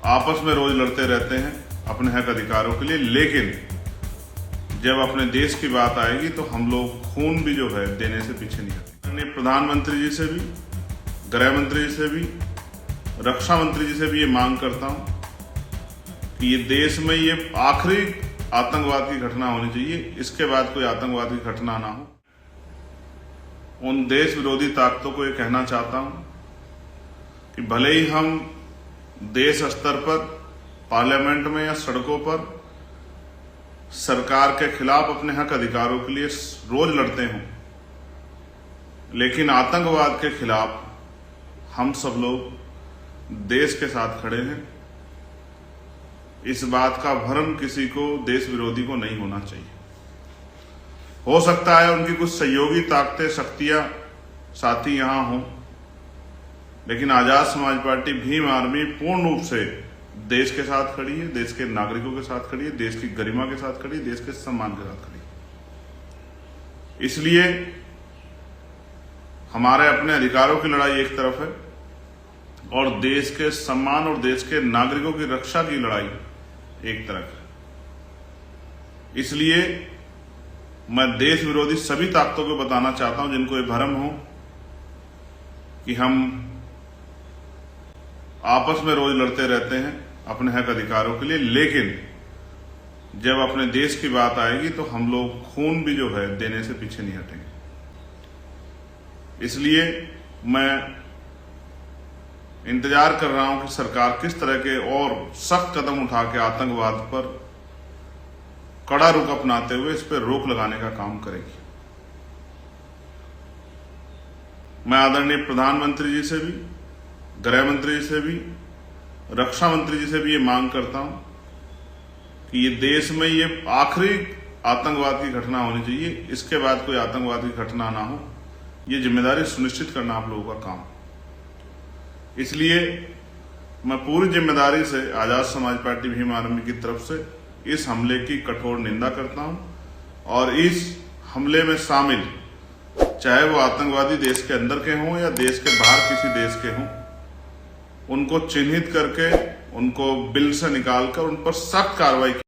आपस में रोज लड़ते रहते हैं अपने हक अधिकारों के लिए, लेकिन जब अपने देश की बात आएगी तो हम लोग खून भी जो है देने से पीछे नहीं हटेंगे। प्रधानमंत्री जी से भी, गृह मंत्री जी से भी, रक्षा मंत्री जी से भी ये मांग करता हूं कि ये देश में ये आखिरी आतंकवाद की घटना होनी चाहिए, इसके बाद कोई आतंकवाद की घटना ना हो। उन देश विरोधी ताकतों को ये कहना चाहता हूं कि भले ही हम देश स्तर पर पार्लियामेंट में या सड़कों पर सरकार के खिलाफ अपने हक अधिकारों के लिए रोज लड़ते हों, लेकिन आतंकवाद के खिलाफ हम सब लोग देश के साथ खड़े हैं। इस बात का भ्रम किसी को, देश विरोधी को नहीं होना चाहिए। हो सकता है उनकी कुछ सहयोगी ताकतें, शक्तियां, साथी यहां हों, लेकिन आजाद समाज पार्टी भीम आर्मी पूर्ण रूप से देश के साथ खड़ी है, देश के नागरिकों के साथ खड़ी है, देश की गरिमा के साथ खड़ी है, देश के सम्मान के साथ खड़ी है। इसलिए हमारे अपने अधिकारों की लड़ाई एक तरफ है और देश के सम्मान और देश के नागरिकों की रक्षा की लड़ाई एक तरफ है। इसलिए मैं देश विरोधी सभी ताकतों को बताना चाहता हूं जिनको ये भ्रम हो कि हम आपस में रोज लड़ते रहते हैं अपने हक अधिकारों के लिए, लेकिन जब अपने देश की बात आएगी तो हम लोग खून भी जो है देने से पीछे नहीं हटेंगे। इसलिए मैं इंतजार कर रहा हूं कि सरकार किस तरह के और सख्त कदम उठा के आतंकवाद पर कड़ा रुख अपनाते हुए इस पर रोक लगाने का काम करेगी। मैं आदरणीय प्रधानमंत्री जी से भी, गृह मंत्री जी से भी, रक्षा मंत्री जी से भी ये मांग करता हूं कि ये देश में ये आखिरी आतंकवाद की घटना होनी चाहिए, इसके बाद कोई आतंकवाद की घटना ना हो। ये जिम्मेदारी सुनिश्चित करना आप लोगों का काम। इसलिए मैं पूरी जिम्मेदारी से आजाद समाज पार्टी भीम आर्मी की तरफ से इस हमले की कठोर निंदा करता हूं और इस हमले में शामिल चाहे वो आतंकवादी देश के अंदर के हों या देश के बाहर किसी देश के हों, उनको चिन्हित करके उनको बिल से निकालकर उन पर सख्त कार्रवाई